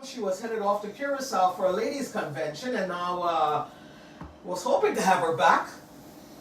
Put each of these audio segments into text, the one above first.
She was headed off to Curacao for a ladies' convention, and now was hoping to have her back.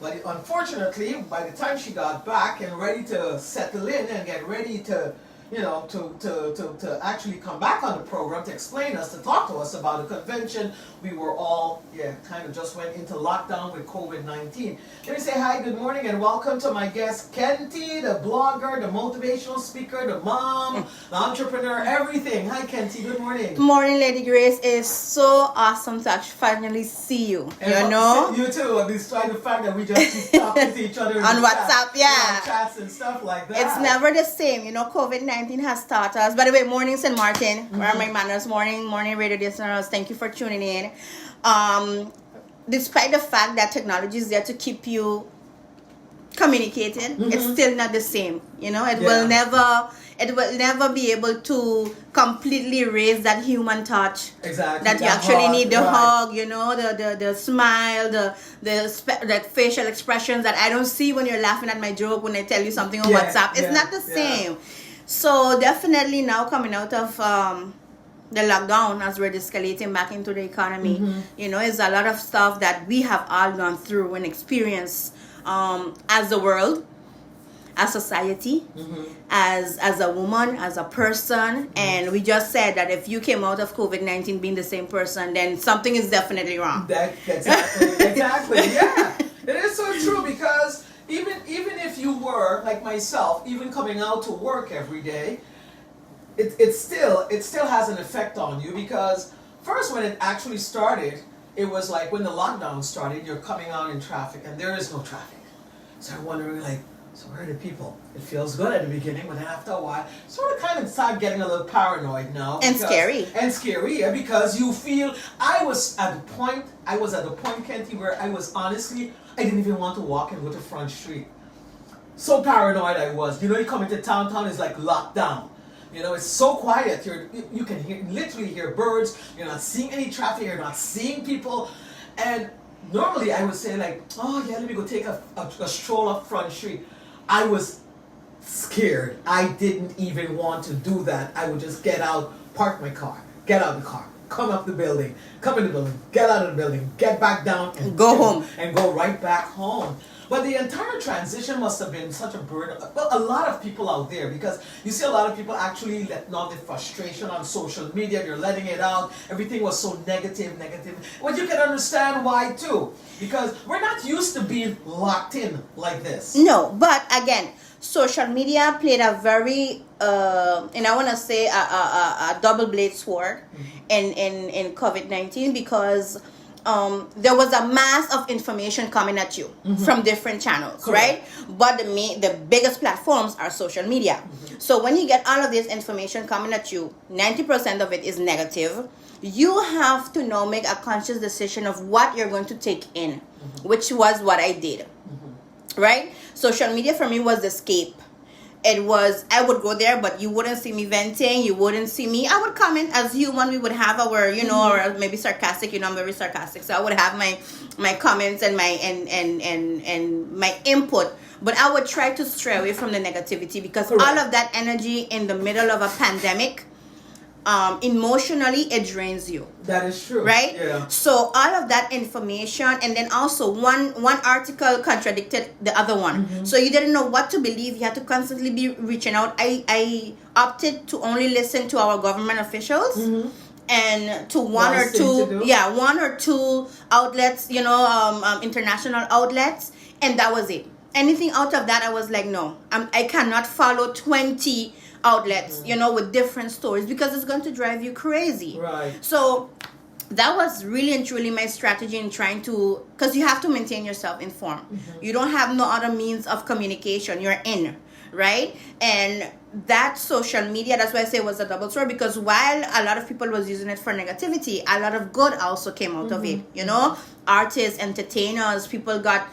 But unfortunately, by the time she got back and ready to settle in and get ready to, to actually come back on the program to explain us, to talk to us about the convention, we were all, kind of just went into lockdown with COVID-19. Let me say hi, good morning, and welcome to my guest, Kenty, the blogger, the motivational speaker, the mom, the entrepreneur, everything. Hi, Kenty, good morning. Morning, Lady Grace. It's so awesome to actually finally see you. And you know? You too. I mean, despite the fact that we just keep talking to each other on WhatsApp, chats and stuff like that. It's never the same. COVID-19 has taught us. By the way, morning, St. Martin. Where are my manners? Morning, radio listeners. Thank you for tuning in. Despite the fact that technology is there to keep you communicating, it's still not the same. It will never be able to completely raise that human touch. Exactly. That you actually need the hug, the smile, the facial expressions that I don't see when you're laughing at my joke, when I tell you something on WhatsApp. It's not the same. So definitely now coming out of the lockdown, as we're escalating back into the economy, it's a lot of stuff that we have all gone through and experienced as the world, as society, as a woman, as a person. And we just said that if you came out of COVID-19 being the same person, then something is definitely wrong. Exactly. Yeah. It is so true, because even if you were like myself, even coming out to work every day, it still has an effect on you, because first when it actually started, it was like when the lockdown started, you're coming out in traffic and there is no traffic. So I'm wondering, so where are the people? It feels good at the beginning, but then after a while, sort of kind of start getting a little paranoid now. And scary. And scary, yeah, because you feel, I was at the point, Kenty, where I was honestly, I didn't even want to walk and go to Front Street. So paranoid I was. You come into town is like locked down. It's so quiet. You can literally hear birds. You're not seeing any traffic. You're not seeing people. And normally I would say let me go take a stroll up Front Street. I was scared. I didn't even want to do that. I would just get out, park my car, get out of the car, come in the building, get out of the building, get back down, and go home. And go right back home. But the entire transition must have been such a burden. Well, a lot of people out there, because you see a lot of people actually letting out their frustration on social media. They're letting it out. Everything was so negative. But you can understand why too, because we're not used to being locked in like this. No, but again, social media played a very, and I want to say a double-bladed sword in COVID-19, because there was a mass of information coming at you from different channels, right? But the biggest platforms are social media. So when you get all of this information coming at you, 90% of it is negative. You have to now make a conscious decision of what you're going to take in, which was what I did, right? Social media for me was the escape. It was, I would go there, but you wouldn't see me venting. You wouldn't see me. I would comment as human. We would have our, or maybe sarcastic. I'm very sarcastic, so I would have my comments and my and my input. But I would try to stray away from the negativity, because all of that energy in the middle of a pandemic, emotionally, it drains you. That is true. Right? Yeah. So all of that information, and then also one article contradicted the other one. So you didn't know what to believe. You had to constantly be reaching out. I opted to only listen to our government officials and to one or two outlets, international outlets, and that was it. Anything out of that, I was like, no, I cannot follow 20 outlets, with different stories, because it's going to drive you crazy. Right. So that was really and truly my strategy in trying to, because you have to maintain yourself informed. You don't have no other means of communication. You're in, right? And that social media, that's why I say it was a double sword, because while a lot of people was using it for negativity, a lot of good also came out of it. Artists, entertainers, people got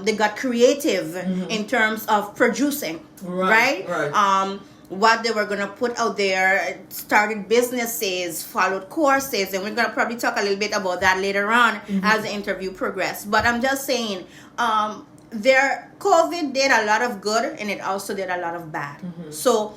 they got creative in terms of producing, right? What they were going to put out there, started businesses, followed courses, and we're going to probably talk a little bit about that later on as the interview progresses. But I'm just saying, COVID did a lot of good, and it also did a lot of bad. So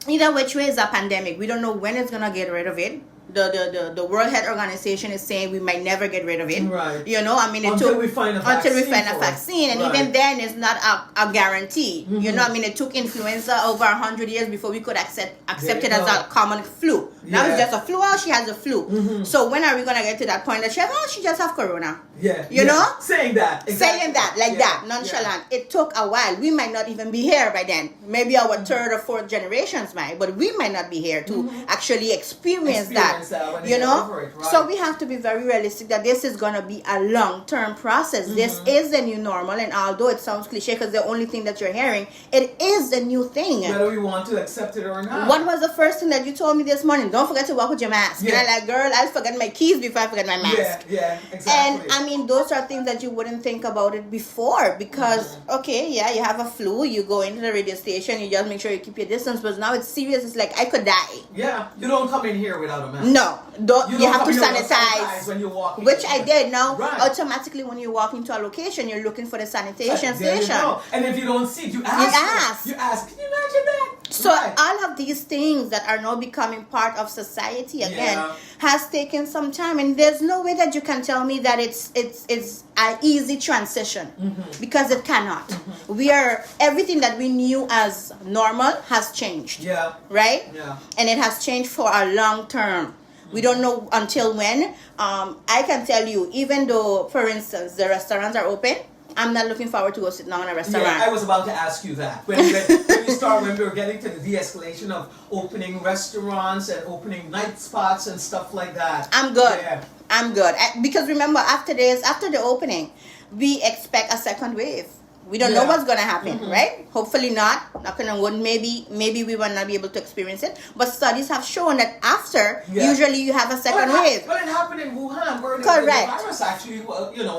either which way is a pandemic. We don't know when it's gonna get rid of it. The World Health Organization is saying we might never get rid of it. Right. You know, I mean, Until we find a vaccine, and Right. even then, it's not a guarantee. Mm-hmm. You know, I mean, it took influenza over 100 years before we could accept it you as go. a common flu. Now Yeah. it's just a flu. Oh, she has a flu. Mm-hmm. So when are we gonna get to that point that she just have corona? Yeah. You know? Saying that. Exactly. Saying that like Yeah. that, nonchalant. It took a while. We might not even be here by then. Maybe our third or fourth generations might, but we might not be here to actually experience that. when You they get know, over it, right. so we have to be very realistic that this is gonna be a long-term process. This is the new normal, and although it sounds cliche because the only thing that you're hearing, it is the new thing. Whether we want to accept it or not. What was the first thing that you told me this morning? Don't forget to walk with your mask. Yeah. And I'm like, girl, I'll forget my keys before I forget my mask. Yeah, exactly. And I mean, those are things that you wouldn't think about it before because, okay, yeah, you have a flu, you go into the radio station, you just make sure you keep your distance, but now it's serious. It's like, I could die. Yeah, you don't come in here without a mask. No, you have to come in here without sanitize. when you walk in. Which I did. Now, Right. automatically when you walk into a location, you're looking for the sanitation There you station. go. And if you don't see it, you ask. ask. You ask. Can you imagine that? So Right. all of these things that are now becoming part of society again Yeah. has taken some time, and there's no way that you can tell me that it's an easy transition because it cannot. We are everything that we knew as normal has changed, Yeah. right? Yeah. And it has changed for a long term. We don't know until when. I can tell you, even though, for instance, the restaurants are open, I'm not looking forward to go sit down in a restaurant. Yeah, I was about to ask you that. When we were getting to the de-escalation of opening restaurants and opening night spots and stuff like that. I'm good. Yeah. I'm good. Because remember, after the opening, we expect a second wave. We don't know Yeah. what's gonna happen, right? Hopefully not. Knock on wood. Maybe we will not be able to experience it. But studies have shown that after, usually you have a second wave. But it happened in Wuhan, where the Correct. virus actually,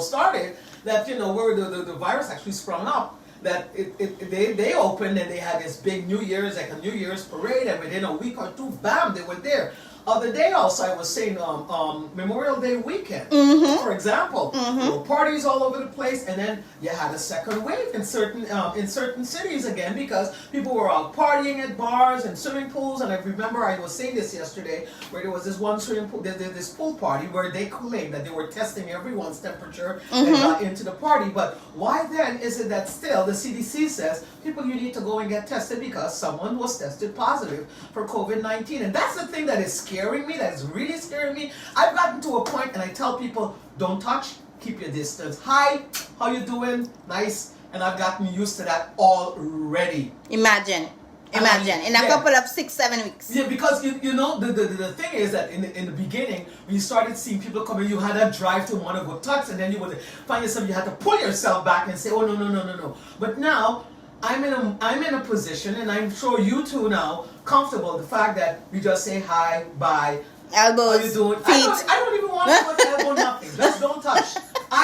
started. That where the virus actually sprung up. That they opened and they had this big New Year's, like a New Year's parade, and within a week or two, bam, they were there. Other day also, I was saying Memorial Day weekend, for example, there were parties all over the place, and then you had a second wave in certain cities again because people were out partying at bars and swimming pools. And I remember I was saying this yesterday, where there was this one swimming pool, this pool party where they claimed that they were testing everyone's temperature and got into the party. But why then is it that still the CDC says people, you need to go and get tested because someone was tested positive for COVID-19, and that's the thing that is scaring me, that is really scaring me. I've gotten to a point and I tell people, don't touch, keep your distance. Hi, how you doing? Nice. And I've gotten used to that already. Imagine in a couple of 6-7 weeks. Yeah, because you know the thing is that in the beginning when you started seeing people coming, you had that drive to want to go touch, and then you would find yourself, you had to pull yourself back and say, oh no. But now I'm in a position, and I'm sure you two now, comfortable the fact that we just say hi, bye, Elbows, how you doing? feet. I don't even want to put elbow, nothing. Just don't touch.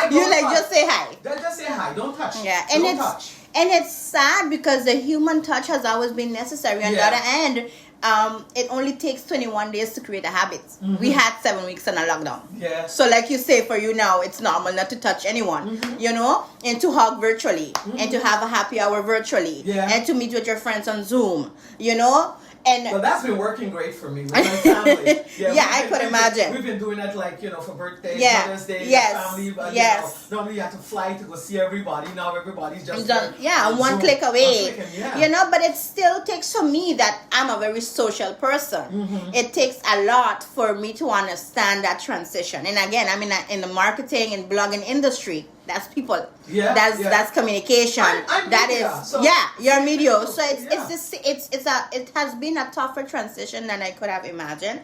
You like just say hi. Just say hi. Don't touch. Yeah, and don't touch. it's sad because the human touch has always been necessary. On the other end, it only takes 21 days to create a habit. We had 7 weeks in a lockdown. Yeah. So like you say, for you now, it's normal not to touch anyone, you know, and to hug virtually, and to have a happy hour virtually, and to meet with your friends on Zoom, you know. And well, that's been working great for me with my family. I could imagine. We've been doing that, like, for birthdays, Yeah. Mother's Day, Yes. family. Yes. Normally you have to fly to go see everybody. Now everybody's just done. Yeah, on one Zoom. click away. Yeah. You know, but it still takes for me that I'm a very social person. It takes a lot for me to understand that transition. And again, I'm in the marketing and blogging industry. That's people. Yeah. That's communication. I'm that media, is so you're media. So yeah. it has been a tougher transition than I could have imagined.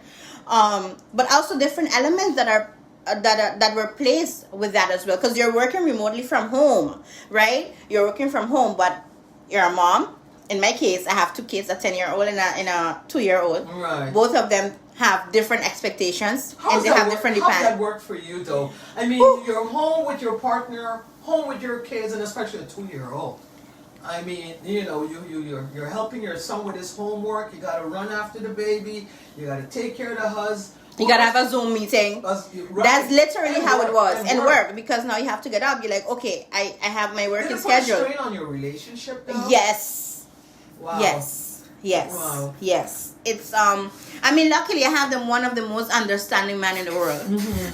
But also different elements that were placed with that as well, because you're working remotely from home, right? You're working from home, but you're a mom. In my case, I have two kids, a 10-year-old and a 2-year-old. Right. Both of them have different expectations, and they have different How's demands. that work for you, though? I mean, you're home with your partner, home with your kids, and especially a 2-year-old. I mean, you're helping your son with his homework. You got to run after the baby. You got to take care of the husband. You gotta have a Zoom meeting. Right. That's literally And how work, it was. And work. work, because now you have to get up. You're like, okay, I have my working Did it put a schedule. strain on your relationship, though? Yes. Wow. Yes. Yes. Wow. Yes. It's I mean, luckily I have them one of the most understanding men in the world,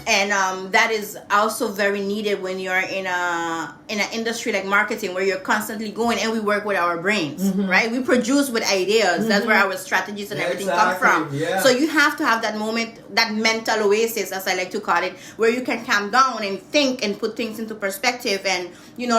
and that is also very needed when you're in an industry like marketing where you're constantly going, and we work with our brains, right? We produce with ideas. That's where our strategies and everything come from. Yeah. So you have to have that moment, that mental oasis, as I like to call it, where you can calm down and think and put things into perspective, and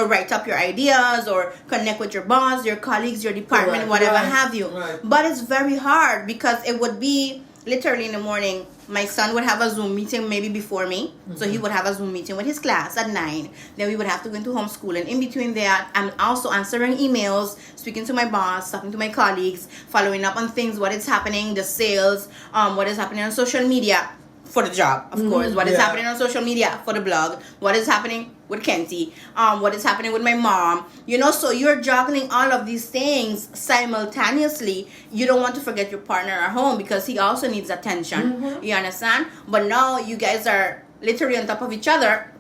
write up your ideas or connect with your boss, your colleagues, your department, whatever have you. Right. But it's very hard because it would be literally in the morning. My son would have a Zoom meeting maybe before me, so he would have a Zoom meeting with his class at 9. Then we would have to go into homeschool, and in between that, I'm also answering emails, speaking to my boss, talking to my colleagues, following up on things, what is happening, the sales, what is happening on social media for the job, of course, what is happening on social media for the blog, what is happening with Kenty, what is happening with my mom, so you're juggling all of these things simultaneously. You don't want to forget your partner at home because he also needs attention. You understand? But now you guys are literally on top of each other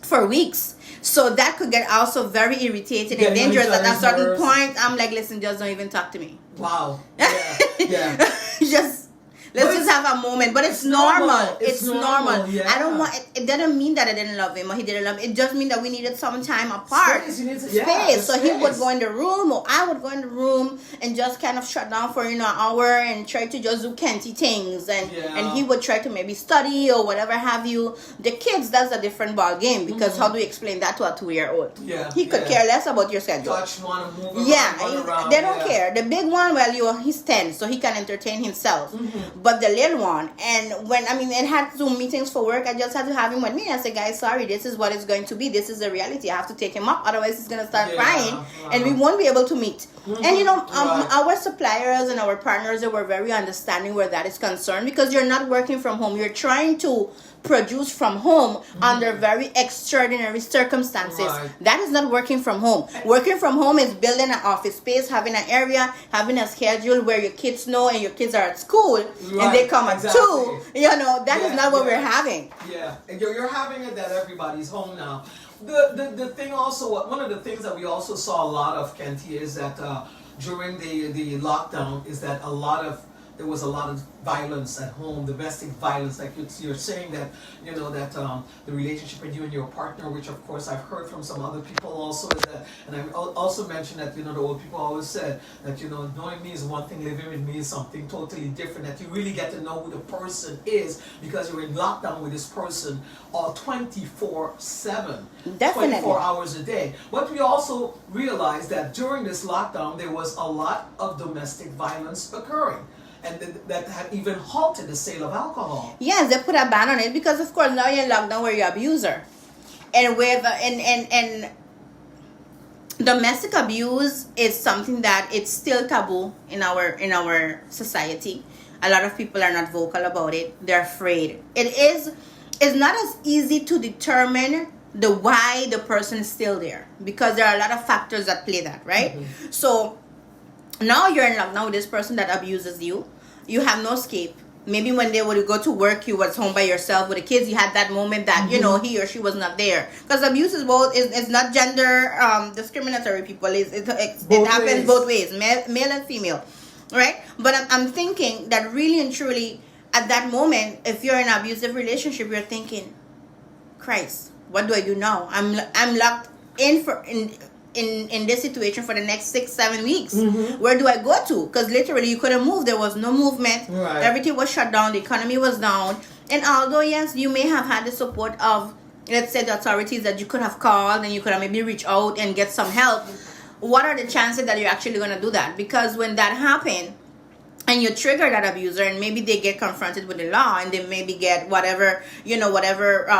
for weeks. So that could get also very irritating and dangerous. At a certain point, I'm like, listen, just don't even talk to me. Wow. Yeah. Let's just have a moment, but it's normal. It's normal. Yeah. I don't want. It didn't mean that I didn't love him or he didn't love me. It just means that we needed some time apart. Space. So he would go in the room, or I would go in the room and just kind of shut down for an hour and try to just do Kenty things, and he would try to maybe study or whatever have you. The kids, that's a different ball game because how do we explain that to a 2-year-old? Yeah. He could care less about your schedule. Touch, want to move around, run around. They don't care. The big one, he's 10, so he can entertain himself. But the little one, and when it had Zoom meetings for work, I just had to have him with me. I said, guys, sorry, this is what it's going to be. This is the reality. I have to take him up, otherwise he's gonna start crying, and we won't be able to meet. And our suppliers and our partners, they were very understanding where that is concerned, because you're not working from home. You're trying to produce from home under very extraordinary circumstances. That is not working from home. Working from home is building an office space, having an area, having a schedule where your kids know, and your kids are at school and they come at 2. That is not what we're having. Yeah, and you're having it that everybody's home now. The thing also, one of the things that we also saw a lot of, Kenty, is that during the lockdown, is that there was a lot of violence at home, domestic violence. Like you're saying that, the relationship with you and your partner, which of course I've heard from some other people also, is that, and I also mentioned that, the old people always said that, knowing me is one thing, living with me is something totally different, that you really get to know who the person is because you're in lockdown with this person all 24/7. Definitely. 24 hours a day. But we also realized that during this lockdown, there was a lot of domestic violence occurring. And that had even halted the sale of alcohol. Yes, they put a ban on it because, of course, now you're in lockdown where you're an abuser, and and domestic abuse is something that it's still taboo in our society. A lot of people are not vocal about it. They're afraid. It's not as easy to determine the why the person is still there, because there are a lot of factors that play that, right? So now you're in lockdown with this person that abuses you. You have no escape. Maybe when they would go to work, you was home by yourself with the kids. You had that moment that he or she was not there, because abuse is it's not gender discriminatory. People, it happens both ways, male and female, right? But I'm thinking that really and truly at that moment, if you're in an abusive relationship, you're thinking, Christ, what do I do now? I'm locked in this situation for the next 6-7 weeks. Where do I go to? Because literally you couldn't move. There was no movement. Everything was shut down. The economy was down. And although yes, you may have had the support of, let's say, the authorities that you could have called and you could have maybe reached out and get some help, what are the chances that you're actually going to do that? Because when that happened and you trigger that abuser, and maybe they get confronted with the law and they maybe get whatever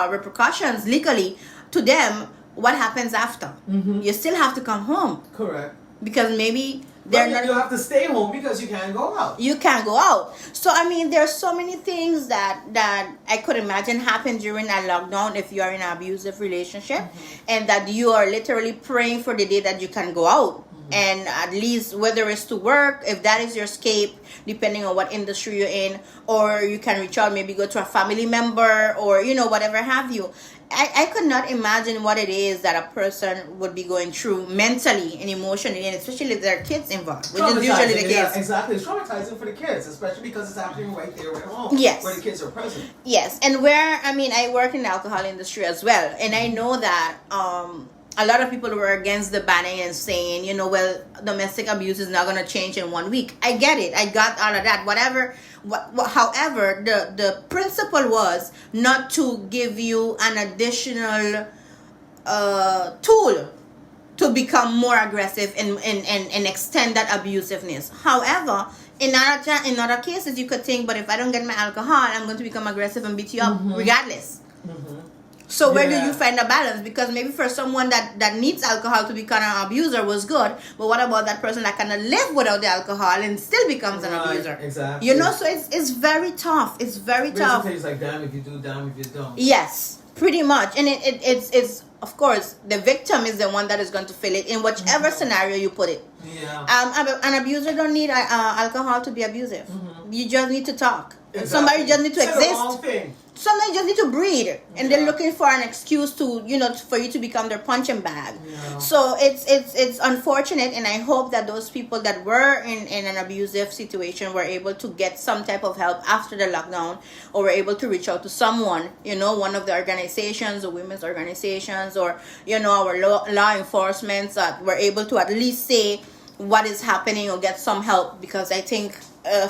repercussions legally to them, what happens after? You still have to come home. Correct. Because maybe you have to stay home because you can't go out. You can't go out. So there's so many things that I could imagine happen during that lockdown if you are in an abusive relationship, and that you are literally praying for the day that you can go out. And at least, whether it's to work, if that is your escape, depending on what industry you're in, or you can reach out, maybe go to a family member, or whatever have you. I could not imagine what it is that a person would be going through mentally and emotionally, and especially if there are kids involved, which is usually the case. Yeah, exactly. It's traumatizing for the kids, especially because it's happening right there at home, Yes. where the kids are present. Yes, and where, I mean, I work in the alcohol industry as well, and I know that a lot of people were against the banning and saying, you know, well, domestic abuse is not going to change in 1 week. I get it. I got all of that. Whatever. However, the principle was not to give you an additional tool to become more aggressive and extend that abusiveness. However, in other cases, you could think, but if I don't get my alcohol, I'm going to become aggressive and beat you up regardless. So where do you find a balance? Because maybe for someone that needs alcohol to become an abuser was good, but what about that person that cannot live without the alcohol and still becomes an abuser? Exactly. You know, so it's very tough. It's very tough. Basically, it's like damn if you do, damn if you don't. Yes, pretty much. And it's of course the victim is the one that is going to feel it in whichever scenario you put it. Yeah. An abuser don't need alcohol to be abusive. You just need to talk. Exactly. Somebody just need to Say the exist. wrong thing. Sometimes you just need to breathe, and they're looking for an excuse to, you know, for you to become their punching bag. Yeah. So it's unfortunate, and I hope that those people that were in an abusive situation were able to get some type of help after the lockdown, or were able to reach out to someone, you know, one of the organizations, or women's organizations, or, you know, our law enforcement, that were able to at least say what is happening or get some help, because I think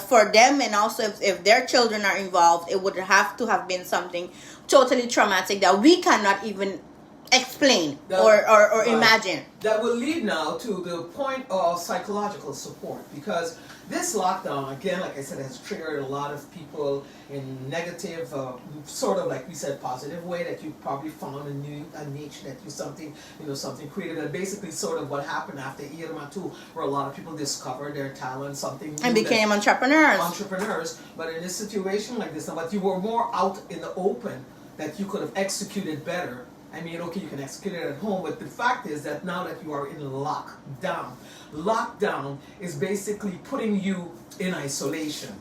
for them, and also if their children are involved, it would have to have been something totally traumatic that we cannot even explain or imagine. That will lead now to the point of psychological support, because this lockdown, again, like I said, has triggered a lot of people in negative, sort of like we said, positive way, that you probably found a niche, that you something creative, and basically sort of what happened after Irma too, where a lot of people discovered their talent, something new, and became entrepreneurs. But in a situation like this, but you were more out in the open, that you could have executed better. I mean, okay, you can execute it at home, but the fact is that now that you are in lockdown is basically putting you in isolation.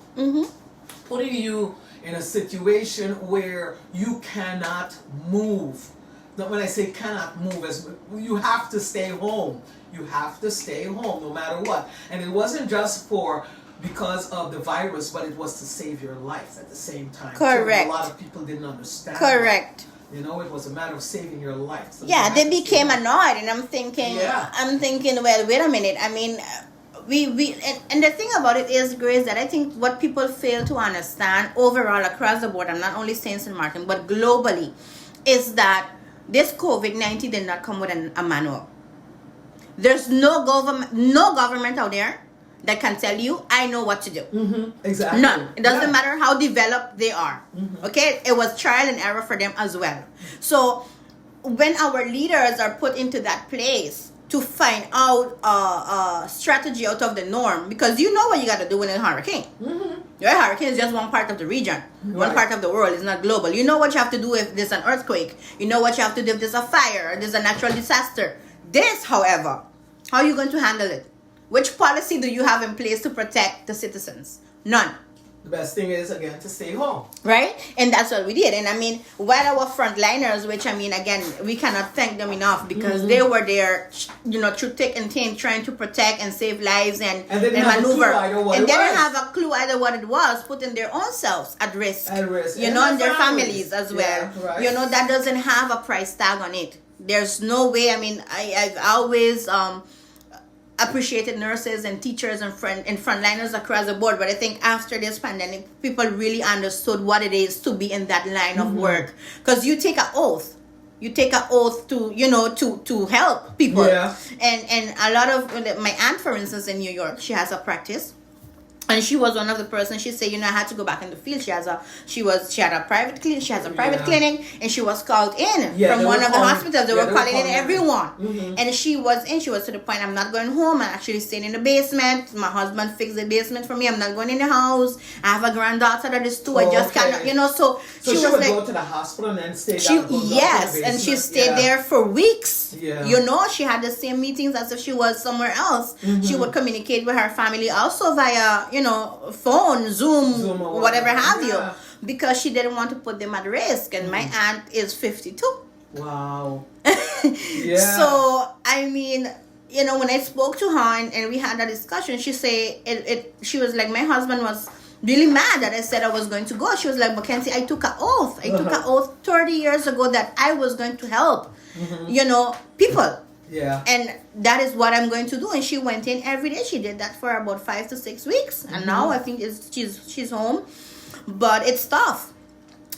Putting you in a situation where you cannot move. Now, when I say cannot move, as you have to stay home. You have to stay home no matter what. And it wasn't just because of the virus, but it was to save your life at the same time. Correct. So a lot of people didn't understand. Correct. That. You know, it was a matter of saving your life. So yeah, they became annoyed, and I'm thinking, well, wait a minute. I mean, and the thing about it is, Grace, that I think what people fail to understand overall across the board, I'm not only saying St. Martin, but globally, is that this COVID-19 did not come with a manual. There's no government out there that can tell you, I know what to do. Exactly. None. It doesn't matter how developed they are. Okay? It was trial and error for them as well. So when our leaders are put into that place to find out a strategy out of the norm, because you know what you got to do when it's a hurricane. Your hurricane is just one part of the region, one part of the world. It's not global. You know what you have to do if there's an earthquake. You know what you have to do if there's a fire or there's a natural disaster. This, however, how are you going to handle it? Which policy do you have in place to protect the citizens? None. The best thing is, again, to stay home. Right? And that's what we did. And I mean, while our frontliners, which I mean, again, we cannot thank them enough, because they were there, you know, through thick and thin, trying to protect and save lives and they didn't have maneuver. A clue either what and it they was. didn't have a clue either what it was, putting their own selves at risk. You know, and their families as well. Yeah, right. You know, that doesn't have a price tag on it. There's no way. I mean, I've always appreciated nurses and teachers and frontliners across the board, but I think after this pandemic, people really understood what it is to be in that line of work, because you take an oath. You take an oath to, you know, to help people. Yeah. And a lot of my aunt, for instance, in New York, she has a practice. And she was one of the persons. She said, you know, I had to go back in the field. She has a private clinic. She has a private clinic, and she was called in from one of the hospitals. They were calling in everyone, and she was in. She was to the point, I'm not going home. I'm actually staying in the basement. My husband fixed the basement for me. I'm not going in the house. I have a granddaughter that is 2. I just cannot, you know. So she was would like, go to the hospital and then stay. Yes, and she stayed there for weeks. Yeah. You know, she had the same meetings as if she was somewhere else. She would communicate with her family also via, you know, phone, Zoom or whatever have you, because she didn't want to put them at risk. And my aunt is 52. Wow. Yeah. So I mean, when I spoke to her and we had a discussion, she said she was like, my husband was really mad that I said I was going to go. She was like, Mackenzie, I took an oath. I took an oath 30 years ago that I was going to help, people. Yeah. And that is what I'm going to do. And she went in every day. She did that for about 5 to 6 weeks. And now I think she's home. But it's tough.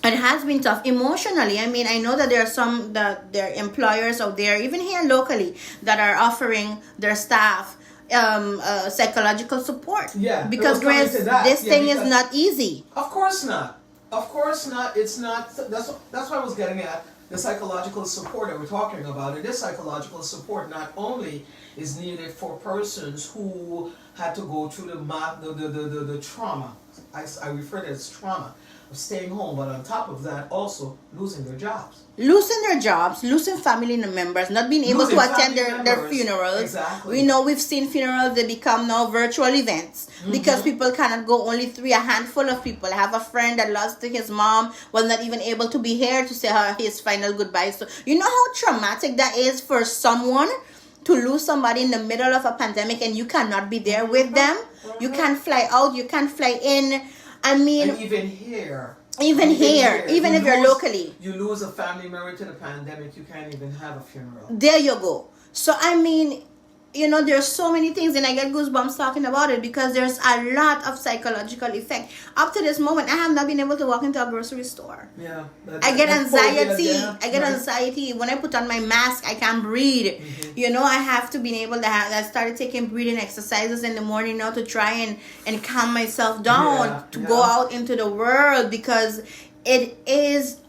It has been tough emotionally. I mean, I know that there are some that there are employers out there, even here locally, that are offering their staff psychological support. Yeah, because this thing is not easy. Of course not. Of course not. It's not. That's what I was getting at. The psychological support that we're talking about. This psychological support not only is needed for persons who had to go through the trauma. I refer to it as trauma of staying home, but on top of that, also losing their jobs. Losing family members, not being able to attend their funerals. Exactly. We know we've seen funerals that become now virtual events because people cannot go, only a handful of people. I have a friend that lost his mom, was not even able to be here to say his final goodbye. So you know how traumatic that is for someone to lose somebody in the middle of a pandemic and you cannot be there with them. You can't fly out, you can't fly in. I mean, and even here, even if you're locally, you lose a family member to the pandemic, you can't even have a funeral. There you go. So I mean, there's so many things, and I get goosebumps talking about it because there's a lot of psychological effect. Up to this moment, I have not been able to walk into a grocery store. Yeah, I get anxiety. Anxiety when I put on my mask. I can't breathe. I have to be able to I started taking breathing exercises in the morning now to try and calm myself down to go out into the world, because it is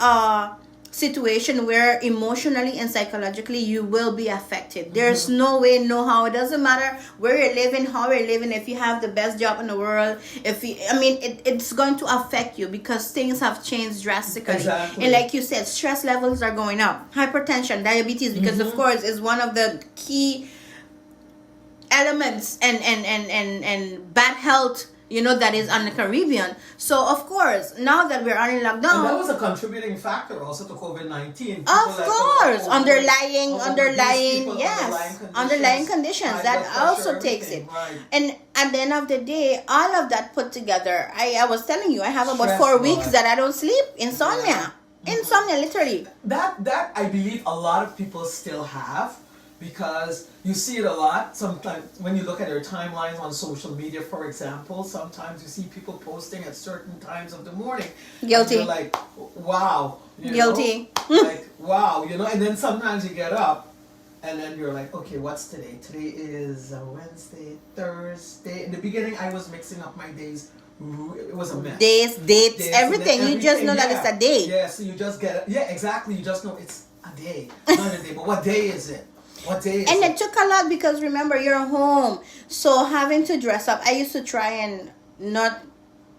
situation where emotionally and psychologically you will be affected. There's no way, no how. It doesn't matter where you're living, how you're living, if you have the best job in the world, it's going to affect you because things have changed drastically. Exactly. And like you said, stress levels are going up, hypertension, diabetes, because of course is one of the key elements and bad health that is on the Caribbean. So of course, now that we're on in lockdown, and that was a contributing factor also to COVID-19. Of course, underlying conditions that also takes it. Right. And at the end of the day, all of that put together, I was telling you, I have about 4 weeks that I don't sleep, insomnia, literally. That I believe a lot of people still have. Because you see it a lot. Sometimes when you look at their timelines on social media, for example, sometimes you see people posting at certain times of the morning. Guilty. And you're like, wow. Guilty. Like, wow, and then sometimes you get up and then you're like, okay, what's today? Today is Wednesday, Thursday. In the beginning, I was mixing up my days. It was a mess. Dates, everything. You just know that it's a day. Yeah, so you just get it. Yeah, exactly. You just know it's a day. Not a day, but what day is it? What day is and it? It took a lot because remember, you're home. So having to dress up, I used to try and not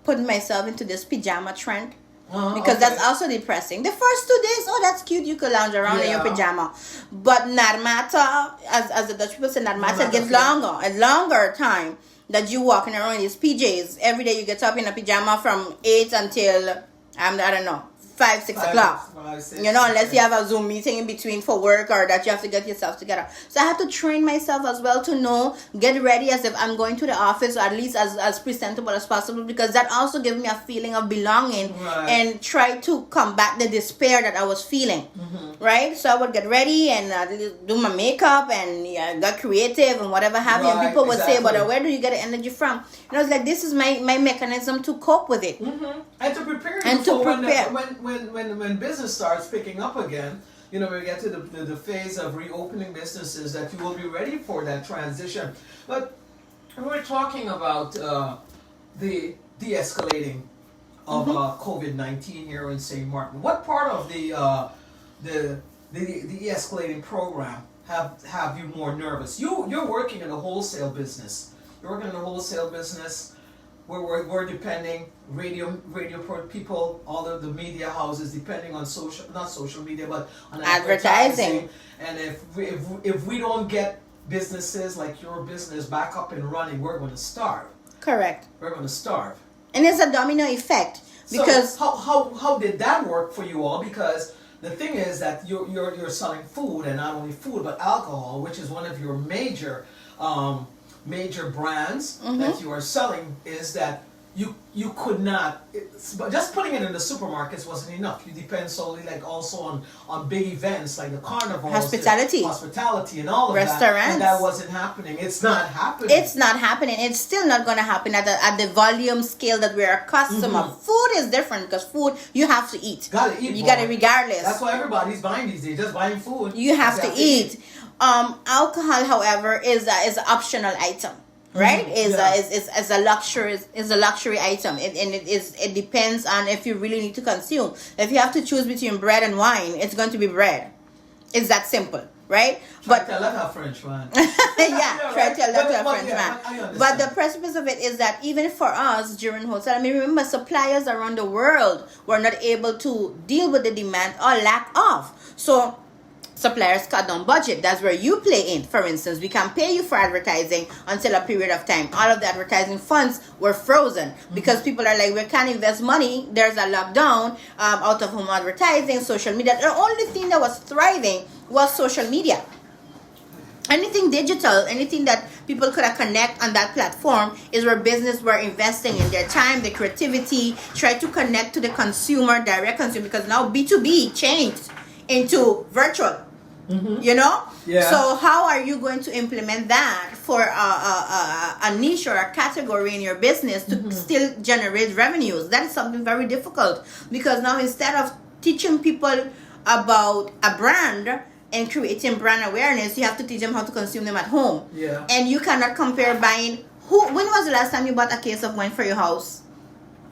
put myself into this pajama trend. Because that's also depressing. The first 2 days, that's cute. You could lounge around in your pajama. But Narmata, as the Dutch people say, Narmata, it gets longer. A longer time that you walking around in these PJs. Every day you get up in a pajama from 8 until, I don't know, 5, 6 o'clock. 5, 6, unless you have a Zoom meeting in between for work or that you have to get yourself together. So I have to train myself as well to get ready as if I'm going to the office, or at least as presentable as possible, because that also gives me a feeling of belonging and try to combat the despair that I was feeling. Right? So I would get ready and do my makeup and got creative and whatever have you. And people would say, but where do you get the energy from? And I was like, this is my mechanism to cope with it. And to prepare you for when business starts picking up again, we get to the phase of reopening businesses, that you will be ready for that transition. But we're talking about the de-escalating of COVID-19 here in St. Martin. What part of the de-escalating program have you more nervous? You're working in a wholesale business. You're working in a wholesale business. We're depending, radio people, all of the media houses, depending on not social media, but on advertising. And if we don't get businesses like your business back up and running, we're going to starve. Correct. We're going to starve. And it's a domino effect. Because so how did that work for you all? Because the thing is that you're selling food, and not only food but alcohol, which is one of your major brands that you are selling. Is that you could not, but just putting it in the supermarkets wasn't enough. You depend solely like also on big events like the carnivals, Hospitality and all of restaurants. that. And that wasn't happening. It's not happening. It's not happening. It's still not going to happen at the volume scale that we're accustomed of. Food is different because food you have to eat. Gotta eat. You got to regardless. That's why everybody's buying these days. Just buying food. You have to eat. Alcohol, however, is an optional item. Right, is a luxury item, it depends on if you really need to consume. If you have to choose between bread and wine, it's going to be bread. It's that simple, right? Try to let her French wine. Try to let her French wine. But the precipice of it is that even for us during wholesale, I mean, remember suppliers around the world were not able to deal with the demand or lack of. So suppliers cut down budget. That's where you play in. For instance, we can pay you for advertising until a period of time. All of the advertising funds were frozen because people are like, we can't invest money. There's a lockdown, out of home advertising, social media. The only thing that was thriving was social media. Anything digital, anything that people could connect on that platform is where business were investing in their time, their creativity, try to connect to the consumer, direct consumer, because now B2B changed into virtual. You know? Yeah. So how are you going to implement that for a niche or a category in your business to still generate revenues? That is something very difficult, because now instead of teaching people about a brand and creating brand awareness, you have to teach them how to consume them at home. Yeah. And you cannot compare buying. When was the last time you bought a case of wine for your house?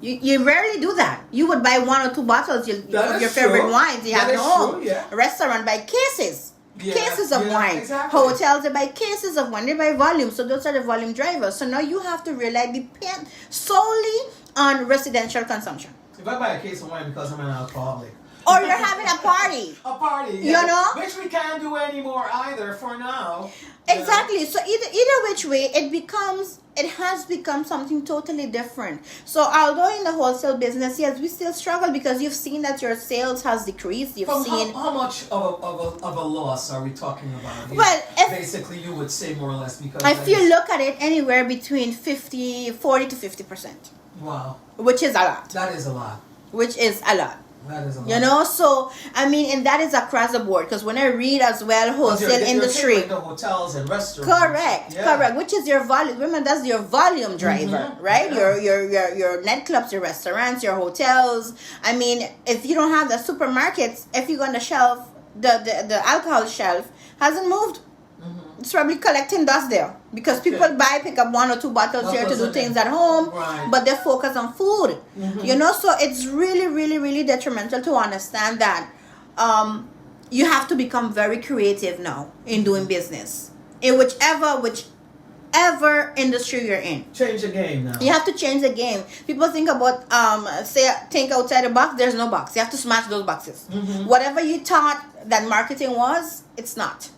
You rarely do that. You would buy 1 or 2 bottles of your favorite wines you have at home. True, yeah. A restaurant buy cases. Cases of wine. Exactly. Hotels, they buy cases of wine. They buy volume. So those are the volume drivers. So now you have to depend solely on residential consumption. If I buy a case of wine because I'm an alcoholic. Or you're having a party. A party, You know? Which we can't do anymore either for now. Exactly. So either which way, it has become something totally different. So although in the wholesale business, yes, we still struggle because you've seen that your sales has decreased. You've seen how much of a loss are we talking about here? Well, basically you would say more or less, because if you look at it, anywhere between 40 to 50%. Wow. Which is a lot. That is a lot. Which is a lot. That is a lot. You know, so I mean, and that is across the board, because when I read as well wholesale industry, the hotels and restaurants. Correct. Which is your volume. Remember, that's your volume driver, right? Yeah. Your nightclubs, your restaurants, your hotels. I mean, if you don't have the supermarkets, if you go on the shelf, the alcohol shelf hasn't moved. It's probably collecting dust there, because people pick up 1 or 2 bottles here to do things at home, but they focus on food. You know, so it's really, really, really detrimental to understand that you have to become very creative now in doing business in whichever industry you're in. Change the game now. You have to change the game. People think about think outside the box. There's no box. You have to smash those boxes. Whatever you thought that marketing was, it's not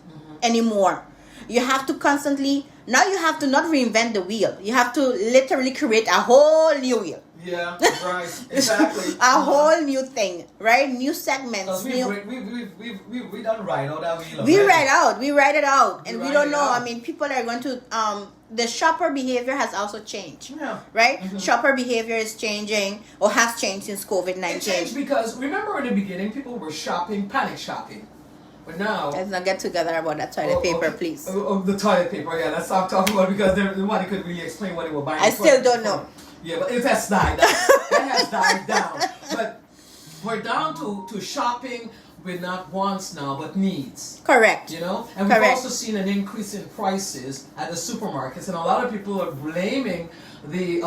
anymore. You have to constantly, now you have to not reinvent the wheel. You have to literally create a whole new wheel. Yeah, right. Exactly. A whole new thing, right? New segments. We done ride out that wheel. We ride it out. And we don't know. I mean, people are going to, the shopper behavior has also changed. Yeah. Right? Shopper behavior is changing, or has changed since COVID-19. It changed because, remember in the beginning, people were panic shopping. But now... Let's not get together about that toilet paper, please. The toilet paper, yeah. Let's stop talking about it, because nobody could really explain what they were buying. I still don't know. Yeah, but it has died down. That has died down. But we're down to shopping with not wants now, but needs. Correct. You know? And we've also seen an increase in prices at the supermarkets. And a lot of people are blaming the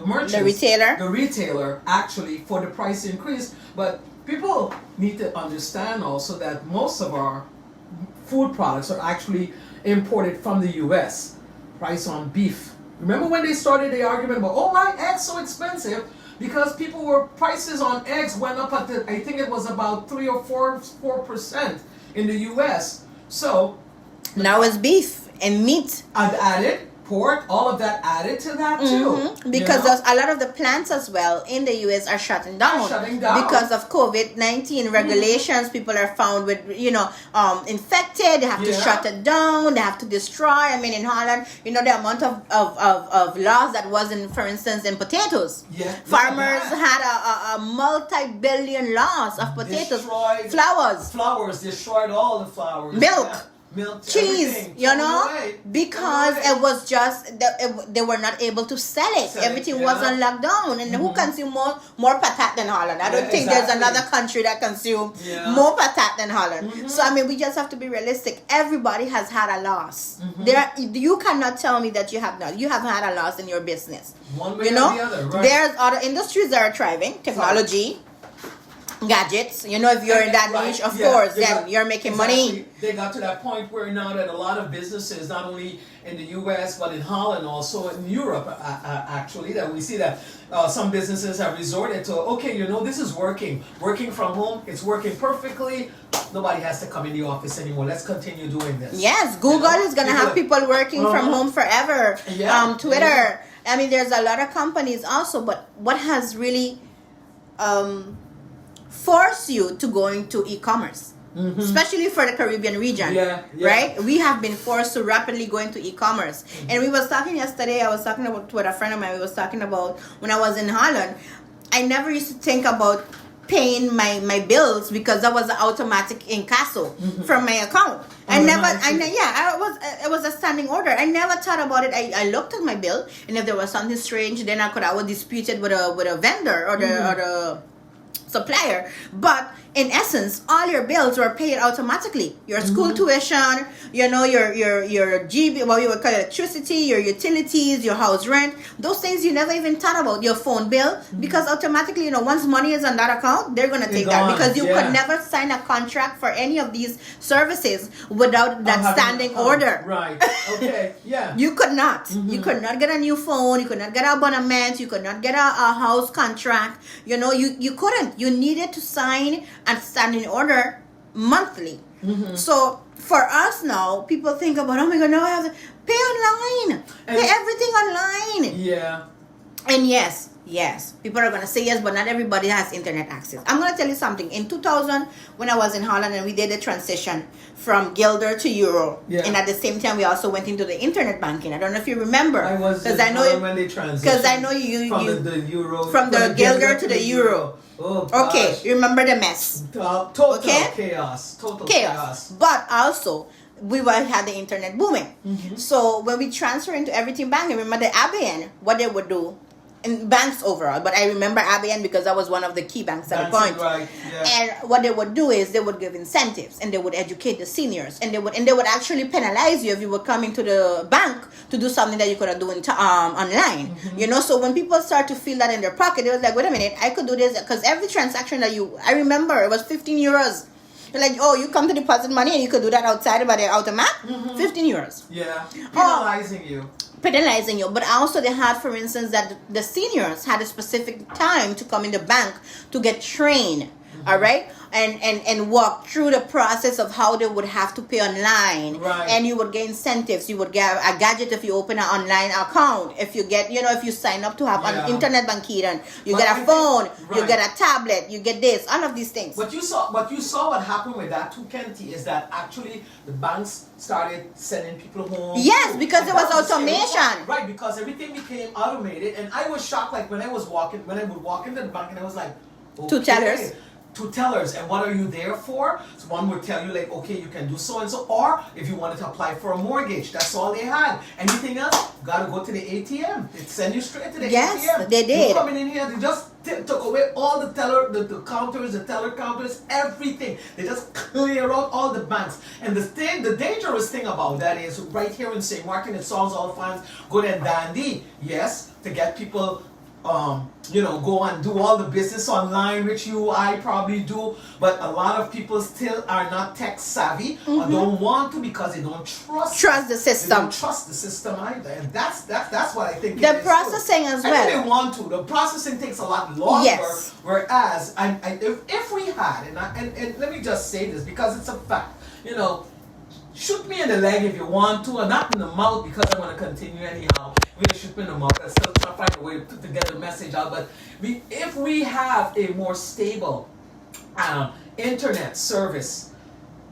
merchants. The retailer, actually, for the price increase. But people need to understand also that most of our food products are actually imported from the U.S. Price on beef. Remember when they started the argument about, oh, my eggs so expensive? Because prices on eggs went up I think it was about 3 or 4% in the U.S. So now it's beef and meat. And added port, all of that added to that too. Because there's a lot of the plants as well in the US are shutting down, because of COVID-19 regulations. People are found with infected. They have to shut it down. They have to destroy. I mean, in Holland, the amount of loss that was in, for instance, in potatoes. Farmers had a multi-billion loss of potatoes. Destroyed flowers destroyed all the flowers. Milk, cheese, because it was just they were not able to sell it. Everything was on lockdown, and who consume more patat than Holland? I don't think there's another country that consumes more patat than Holland. So I mean, we just have to be realistic. Everybody has had a loss. You cannot tell me that you have not. You have had a loss in your business. One way or the other, right? There's other industries that are thriving. Technology. Gadgets, if you're in that niche, of course, then you're making money. They got to that point where now that a lot of businesses, not only in the US but in Holland, also in Europe, actually, that we see that some businesses have resorted to, this is working from home, it's working perfectly. Nobody has to come in the office anymore. Let's continue doing this. Yes, Google is going to have people working from home forever. Twitter. I mean, there's a lot of companies also, but what has really force you to go into e-commerce, especially for the Caribbean region, right? We have been forced to rapidly go into e-commerce. And we was talking yesterday, I was talking about with a friend of mine, we was talking about when I was in Holland, I never used to think about paying my bills because that was an automatic incasso from my account. It was a standing order. I never thought about it. I looked at my bill, and if there was something strange, then I would dispute it with a vendor or the supplier. But in essence, all your bills were paid automatically. Your school tuition, your GB, what you would call electricity, your utilities, your house rent, those things you never even thought about. Your phone bill, because automatically, once money is on that account, they're gonna take that, because you could never sign a contract for any of these services without that standing order. Right. Okay. Yeah. You could not. You could not get a new phone. You could not get an abonnement. You could not get a house contract. You couldn't. You needed to sign and standing order monthly. So for us now, people think about, oh my God, now I have to pay online, pay everything online. Yeah. And yes, people are going to say yes, but not everybody has internet access. I'm going to tell you something. In 2000, when I was in Holland and we did the transition from guilder to euro, and at the same time we also went into the internet banking. I don't know if you remember. I was when they transitioned. Because I know you the euro, from the guilder to the euro. Oh, gosh. Okay, remember the mess. Total chaos. But also, we had the internet booming. So when we transfer into everything banking, remember the ABN, what they would do, in banks overall, but I remember ABN because that was one of the key banks at the point. Right. Yeah. And what they would do is they would give incentives, and they would educate the seniors, and they would actually penalize you if you were coming to the bank to do something that you could have done online. So when people start to feel that in their pocket, they was like, wait a minute, I could do this, because every transaction I remember it was 15 euros. You're like, oh, you come to deposit money and you could do that outside by the automat? 15 euros. Yeah. Penalizing you. But also they had, for instance, that the seniors had a specific time to come in the bank to get trained. All right, and walk through the process of how they would have to pay online, and you would get incentives. You would get a gadget if you open an online account. If you get, if you sign up to have an internet banking, you get a phone, you get a tablet, you get this, all of these things. But you saw what happened with that too, Kenty, is that actually the banks started sending people home. Yes, because there was automation. Right, because everything became automated, and I was shocked. Like when I would walk into the bank, and I was like, okay. Two tellers, and what are you there for? So one would tell you like, okay, you can do so and so, or if you wanted to apply for a mortgage, that's all they had. Anything else, you gotta go to the ATM. They send you straight to the ATM. Yes, they did. You coming in here, they just took away all the counters, the teller counters, everything. They just clear out all the banks. And the dangerous thing about that is right here in St. Martin, it solves all fines, good and dandy. Yes, to get people go and do all the business online, which I probably do, but a lot of people still are not tech savvy or don't want to because they don't trust the system. They don't trust the system either, and that's what I think. The processing as well. I think they want to. The processing takes a lot longer. Yes. Whereas, if we had, and let me just say this because it's a fact, shoot me in the leg if you want to, and not in the mouth because I want to continue anyhow. We're going to shoot me in the mouth. I still try to find a way to get the message out. But if we have a more stable internet service,